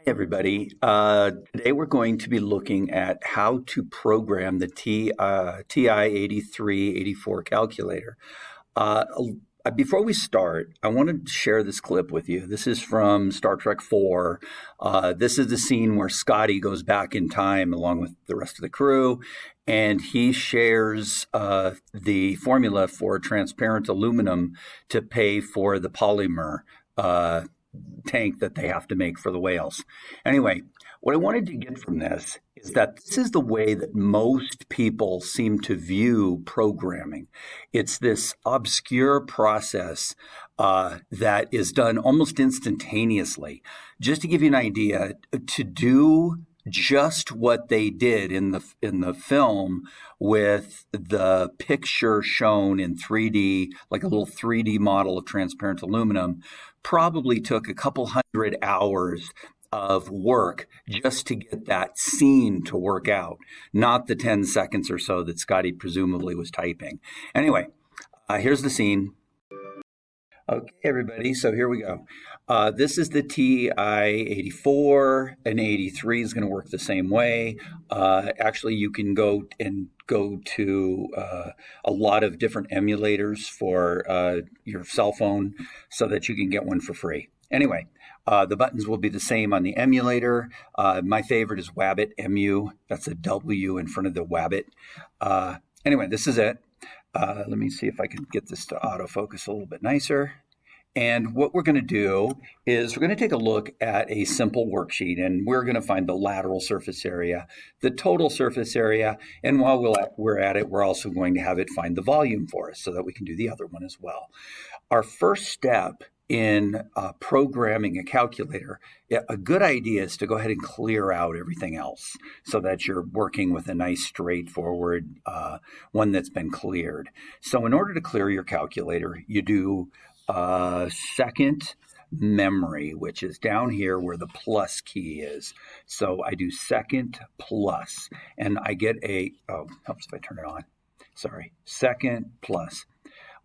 Everybody. Today we're going to be looking at how to program the TI83 84 calculator. Uh, Before we start, I want to share this clip with you. This is from Star Trek 4. This is the scene where Scotty goes back in time along with the rest of the crew, and he shares the formula for transparent aluminum to pay for the polymer tank that they have to make for the whales. Anyway, what I wanted to get from this is that this is the way that most people seem to view programming. It's this obscure process that is done almost instantaneously. Just to give you an idea, to do just what they did in the film with the picture shown in 3D, like a little 3D model of transparent aluminum, probably took a couple hundred hours of work just to get that scene to work out, not the 10 seconds or so that Scotty presumably was typing. Anyway, here's the scene. Okay, everybody, so here we go. This is the TI84, and 83 is going to work the same way. Actually, you can go to a lot of different emulators for your cell phone so that you can get one for free. Anyway, the buttons will be the same on the emulator. My favorite is Wabbit, MU. That's a W in front of the Wabbit. Anyway, this is it. Let me see if I can get this to autofocus a little bit nicer. And what we're going to do is we're going to take a look at a simple worksheet, and we're going to find the lateral surface area, the total surface area, and while we're at it, we're also going to have it find the volume for us so that we can do the other one as well. Our first step in programming a calculator, a good idea is to go ahead and clear out everything else so that you're working with a nice straightforward one that's been cleared. So in order to clear your calculator, you do second memory, which is down here where the plus key is. So I do second plus, and I get helps if I turn it on. Sorry, second plus.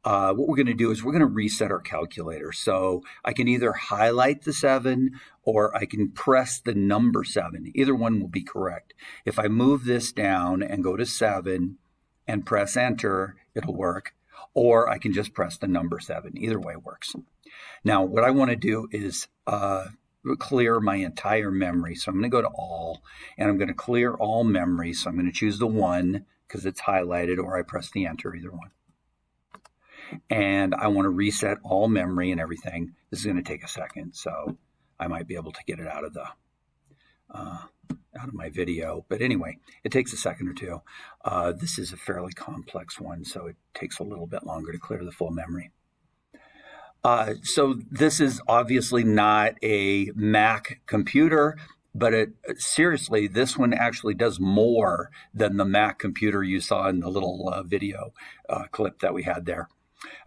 What we're going to do is we're going to reset our calculator. So I can either highlight the 7 or I can press the number 7. Either one will be correct. If I move this down and go to 7 and press enter, it'll work. Or I can just press the number 7. Either way works. Now, what I want to do is clear my entire memory. So I'm going to go to all, and I'm going to clear all memory. So I'm going to choose the 1 because it's highlighted, or I press the enter, either one. And I want to reset all memory and everything. This is going to take a second, so I might be able to get it out of my video. But anyway, it takes a second or two. This is a fairly complex one, so it takes a little bit longer to clear the full memory. So this is obviously not a Mac computer, but seriously, this one actually does more than the Mac computer you saw in the little video clip that we had there.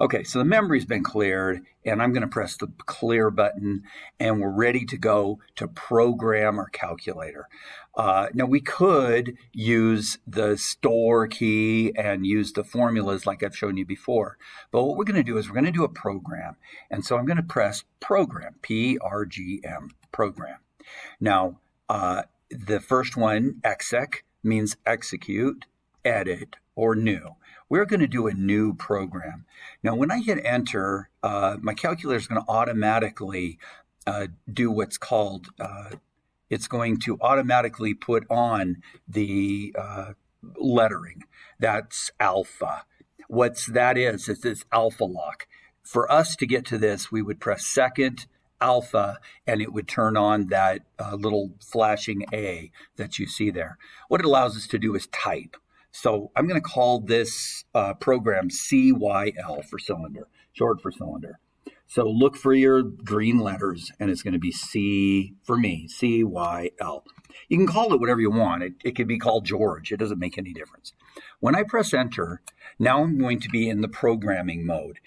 Okay, so the memory's been cleared, and I'm going to press the clear button, and we're ready to go to program our calculator. Now, we could use the store key and use the formulas like I've shown you before, but what we're going to do is we're going to do a program, and so I'm going to press program, P-R-G-M, program. Now, the first one, exec, means execute, edit, or new. We're going to do a new program. Now, when I hit enter, my calculator is going to automatically do what's called, it's going to automatically put on the lettering. That's alpha. That is this alpha lock. For us to get to this, we would press second alpha, and it would turn on that little flashing A that you see there. What it allows us to do is type. So I'm going to call this program CYL for cylinder, short for cylinder. So look for your green letters, and it's going to be C for me, CYL. You can call it whatever you want. It could be called George. It doesn't make any difference. When I press enter, now I'm going to be in the programming mode.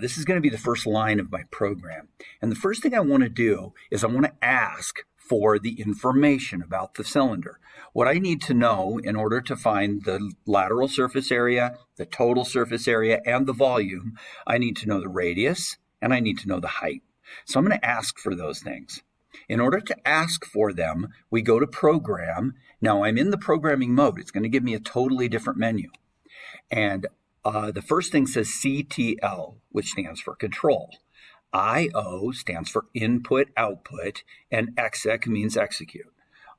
This is going to be the first line of my program. And the first thing I want to do is I want to ask for the information about the cylinder. What I need to know in order to find the lateral surface area, the total surface area, and the volume, I need to know the radius, and I need to know the height. So I'm going to ask for those things. In order to ask for them, we go to Program. Now I'm in the programming mode. It's going to give me a totally different menu. And the first thing says CTL, which stands for Control. IO stands for Input Output, and exec means execute.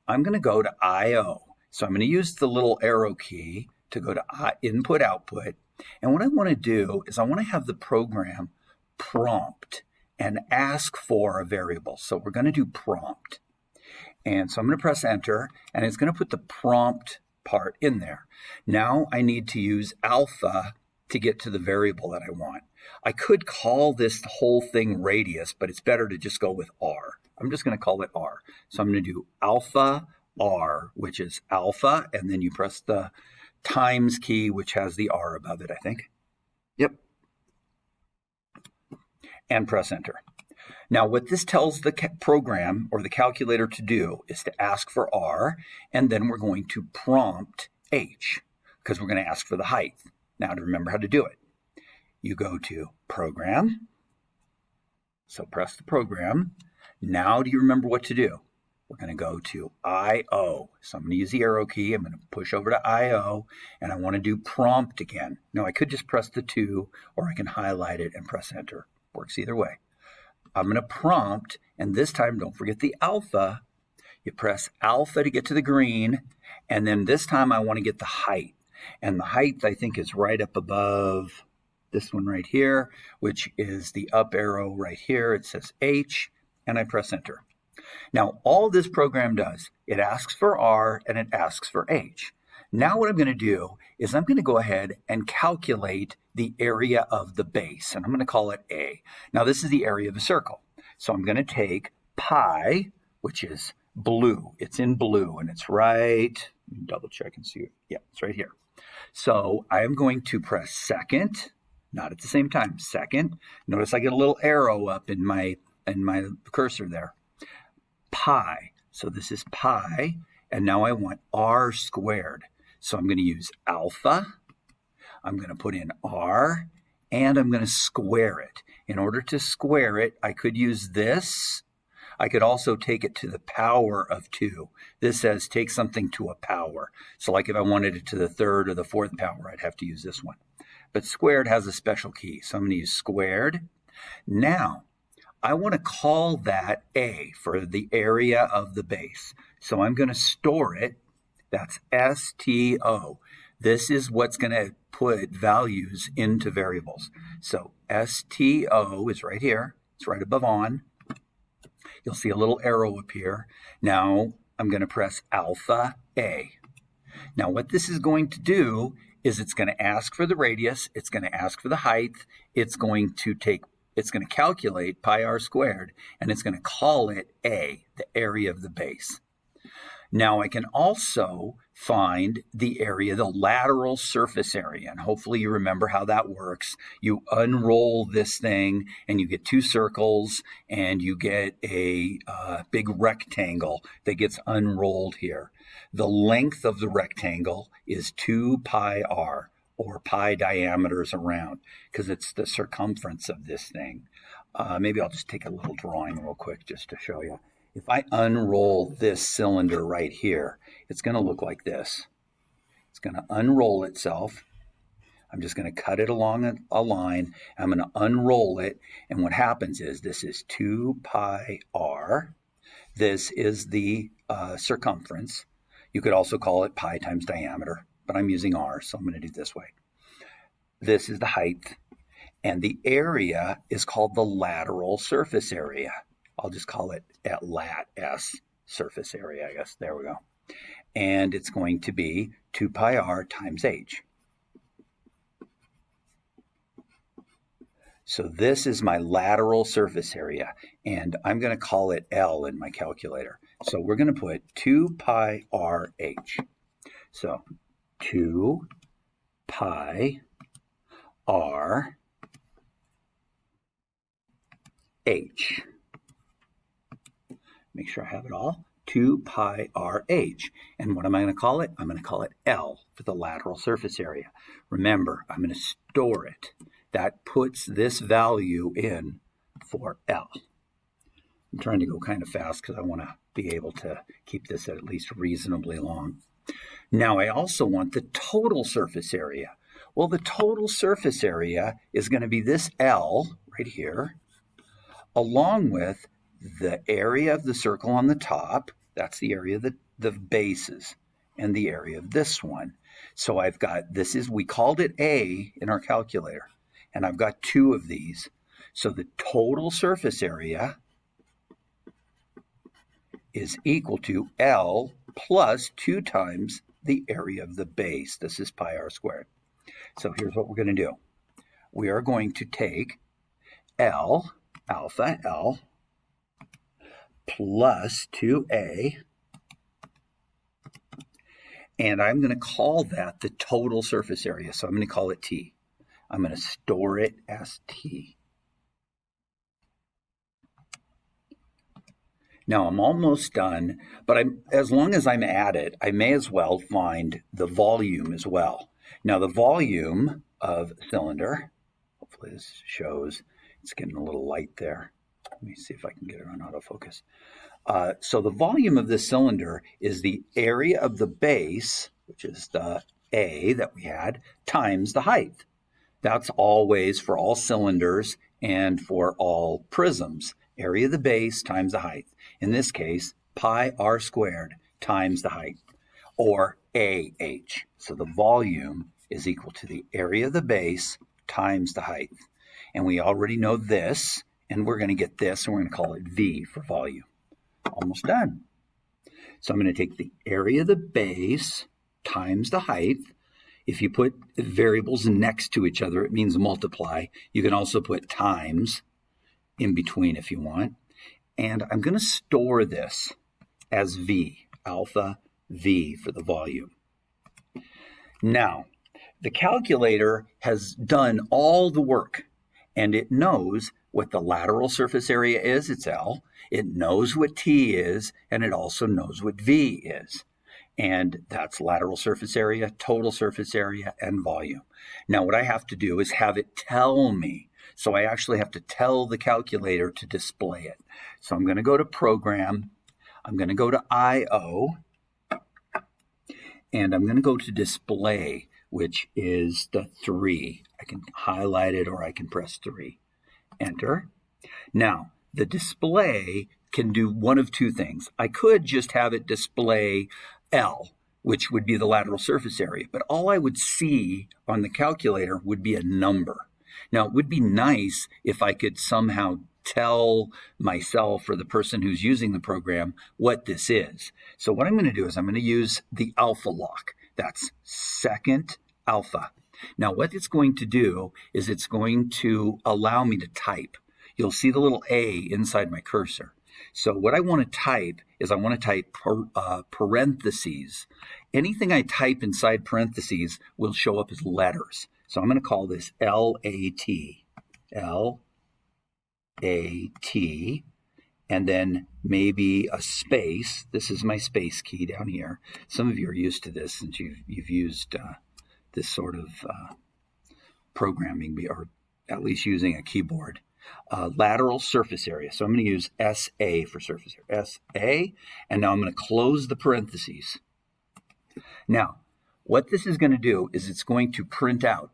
I'm going to go to IO. So I'm going to use the little arrow key to go to Input Output. And what I want to do is I want to have the program prompt and ask for a variable. So we're going to do prompt. And so I'm going to press enter, and it's going to put the prompt part in there. Now I need to use alpha to get to the variable that I want. I could call this whole thing radius, but it's better to just go with R. I'm just going to call it R. So I'm going to do alpha R, which is alpha, and then you press the times key, which has the R above it, I think. Yep. And press enter. Now what this tells the program or the calculator to do is to ask for R, and then we're going to prompt H, because we're going to ask for the height. Now to remember how to do it, you go to Program, so press the program. Now do you remember what to do? We're going to go to IO. So I'm going to use the arrow key. I'm going to push over to IO, and I want to do prompt again. Now I could just press the 2, or I can highlight it and press enter. Works either way. I'm going to prompt, and this time don't forget the alpha. You press alpha to get to the green, and then this time I want to get the height. And the height I think is right up above this one right here, which is the up arrow right here. It says H, and I press enter. Now all this program does, it asks for R and it asks for H. Now what I'm going to do is I'm going to go ahead and calculate the area of the base, and I'm going to call it A. Now this is the area of a circle. So I'm going to take pi, which is blue. It's in blue, and it's right, double check and see. Yeah, it's right here. So I am going to press second, not at the same time, second. Notice I get a little arrow up in my cursor there. Pi. So this is pi, and now I want R squared. So I'm going to use alpha, I'm going to put in R, and I'm going to square it. In order to square it, I could use this. I could also take it to the power of 2. This says take something to a power. So like if I wanted it to the 3rd or the 4th power, I'd have to use this one. But squared has a special key, so I'm going to use squared. Now, I want to call that A for the area of the base. So I'm going to store it. That's STO. This is what's going to put values into variables. So STO is right here. It's right above on. You'll see a little arrow appear. Now I'm going to press alpha A. Now what this is going to do is it's going to ask for the radius. It's going to ask for the height. It's going to calculate pi r squared, and it's going to call it A, the area of the base. Now I can also find the area, the lateral surface area, and hopefully you remember how that works. You unroll this thing and you get 2 circles, and you get a big rectangle that gets unrolled here. The length of the rectangle is 2 pi r, or pi diameters around, because it's the circumference of this thing. Maybe I'll just take a little drawing real quick just to show you. If I unroll this cylinder right here, it's going to look like this. It's going to unroll itself. I'm just going to cut it along a line. I'm going to unroll it, and what happens is this is 2 pi r. This is the circumference. You could also call it pi times diameter, but I'm using R, so I'm going to do it this way. This is the height, and the area is called the lateral surface area. I'll just call it at lat S, surface area, I guess. There we go. And it's going to be 2 pi r times h. So this is my lateral surface area, and I'm going to call it L in my calculator. So we're going to put 2 pi r h. So 2 pi r h. Make sure I have it all. 2 pi r h. And what am I going to call it? I'm going to call it L for the lateral surface area. Remember, I'm going to store it. That puts this value in for L. I'm trying to go kind of fast because I want to be able to keep this at least reasonably long. Now I also want the total surface area. Well, the total surface area is going to be this L right here, along with the area of the circle on the top. That's the area of the bases, and the area of this one. So I've got, we called it A in our calculator, and I've got 2 of these. So the total surface area is equal to L plus 2 times the area of the base. This is pi r squared. So here's what we're going to do. We are going to take L, alpha L, plus 2A, and I'm going to call that the total surface area. So I'm going to call it T. I'm going to store it as T. Now I'm almost done, but as long as I'm at it, I may as well find the volume as well. Now the volume of a cylinder, hopefully this shows, it's getting a little light there. Let me see if I can get it on autofocus. So the volume of this cylinder is the area of the base, which is the A that we had, times the height. That's always for all cylinders and for all prisms. Area of the base times the height. In this case, pi r squared times the height, or AH. So the volume is equal to the area of the base times the height. And we already know this, and we're going to get this, and we're going to call it V for volume. Almost done. So I'm going to take the area of the base times the height. If you put variables next to each other, it means multiply. You can also put times in between if you want. And I'm going to store this as V, alpha V for the volume. Now, the calculator has done all the work, and it knows what the lateral surface area is, it's L. It knows what T is, and it also knows what V is. And that's lateral surface area, total surface area, and volume. Now, what I have to do is have it tell me. So I actually have to tell the calculator to display it. So I'm going to go to Program. I'm going to go to I/O. And I'm going to go to Display, which is the 3. I can highlight it or I can press 3. Enter. Now, the display can do one of 2 things. I could just have it display L, which would be the lateral surface area, but all I would see on the calculator would be a number. Now, it would be nice if I could somehow tell myself or the person who's using the program what this is. So what I'm going to do is I'm going to use the alpha lock. That's second alpha. Now, what it's going to do is it's going to allow me to type. You'll see the little A inside my cursor. So what I want to type is I want to type parentheses. Anything I type inside parentheses will show up as letters. So I'm going to call this L-A-T. L-A-T. And then maybe a space. This is my space key down here. Some of you are used to this since you've used this sort of programming, or at least using a keyboard. Lateral surface area. So I'm going to use SA for surface area. SA, and now I'm going to close the parentheses. Now, what this is going to do is it's going to print out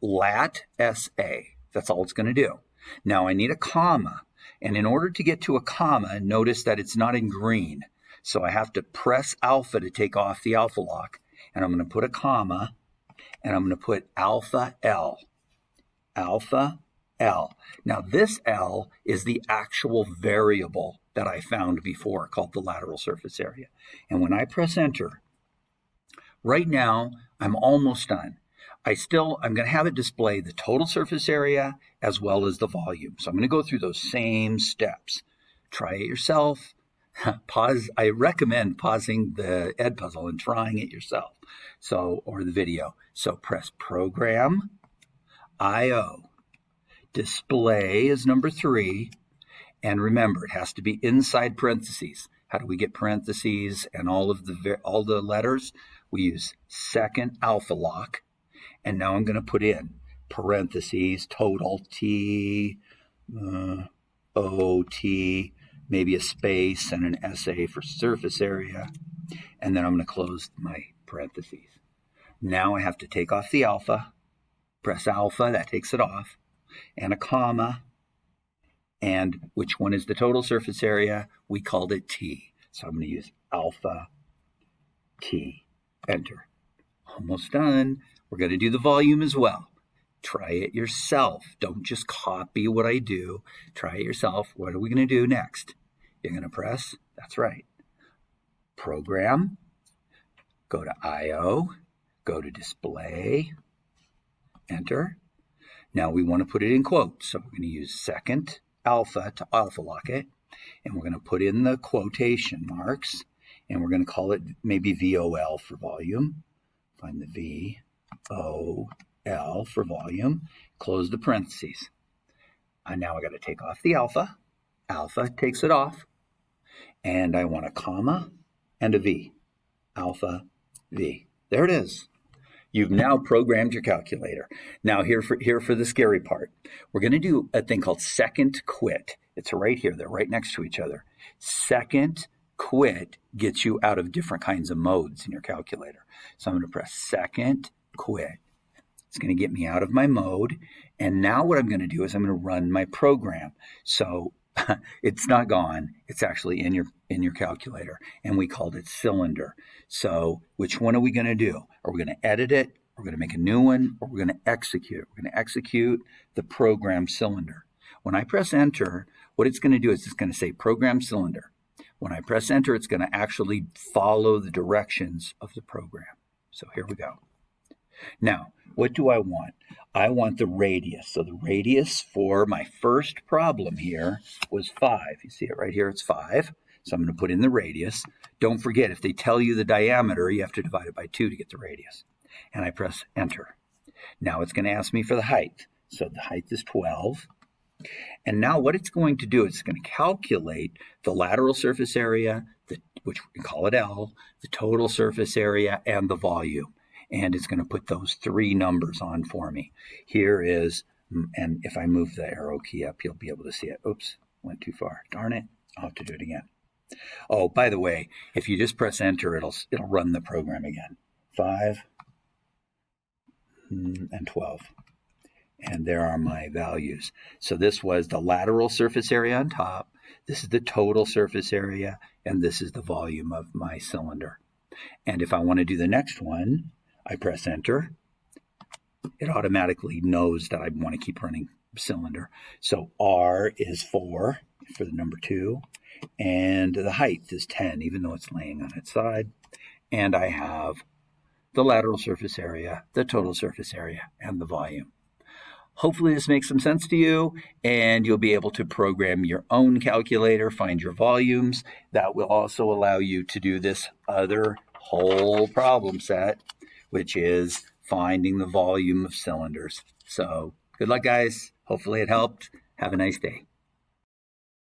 lat SA. That's all it's going to do. Now I need a comma, and in order to get to a comma, notice that it's not in green. So I have to press alpha to take off the alpha lock, and I'm going to put a comma, and I'm going to put alpha L. Alpha L. Now this L is the actual variable that I found before called the lateral surface area. And when I press enter, right now I'm almost done. I'm going to have it display the total surface area as well as the volume. So I'm going to go through those same steps. Try it yourself. Pause. I recommend pausing the Edpuzzle and trying it yourself. Or the video. So press Program, I/O. Display is number 3, and remember it has to be inside parentheses. How do we get parentheses and all the letters? We use second alpha lock, and now I'm going to put in parentheses total T O T maybe a space and an SA for surface area, and then I'm going to close my parentheses. Now I have to take off the alpha, press alpha, that takes it off, and a comma, and which one is the total surface area? We called it T. So I'm going to use alpha T, enter. Almost done. We're going to do the volume as well. Try it yourself. Don't just copy what I do. Try it yourself. What are we going to do next? You're going to press, that's right, program, go to I/O, go to display, enter. Now we want to put it in quotes. So we're going to use second alpha to alpha lock it. And we're going to put in the quotation marks. And we're going to call it maybe VOL for volume. Find the VOL for volume. Close the parentheses. And now I got to take off the alpha. Alpha takes it off. And I want a comma and a V. Alpha V. There it is. You've now programmed your calculator. Now here for the scary part. We're going to do a thing called second quit. It's right here. They're right next to each other. Second quit gets you out of different kinds of modes in your calculator. So I'm going to press second quit. It's going to get me out of my mode. And now what I'm going to do is I'm going to run my program. So it's not gone. It's actually in your calculator. And we called it cylinder. So which one are we going to do? Are we going to edit it? We're going to make a new one, or we're going to execute it. We're going to execute the program cylinder. When I press enter, what it's going to do is it's going to say program cylinder. When I press enter, it's going to actually follow the directions of the program. So here we go. Now, what do I want? I want the radius. So the radius for my first problem here was 5. You see it right here, it's 5. So I'm going to put in the radius. Don't forget, if they tell you the diameter, you have to divide it by 2 to get the radius. And I press enter. Now it's going to ask me for the height. So the height is 12. And now what it's going to do is it's going to calculate the lateral surface area, which we call it L, the total surface area, and the volume. And it's going to put those 3 numbers on for me. Here is, and if I move the arrow key up, you'll be able to see it. Oops, went too far. Darn it. I'll have to do it again. Oh, by the way, if you just press enter, it'll run the program again. 5 and 12. And there are my values. So this was the lateral surface area on top. This is the total surface area. And this is the volume of my cylinder. And if I want to do the next one, I press enter. It automatically knows that I want to keep running cylinder. So R is 4 for the number 2. And the height is 10, even though it's laying on its side. And I have the lateral surface area, the total surface area, and the volume. Hopefully this makes some sense to you, and you'll be able to program your own calculator, find your volumes. That will also allow you to do this other whole problem set, which is finding the volume of cylinders. So good luck, guys. Hopefully it helped. Have a nice day.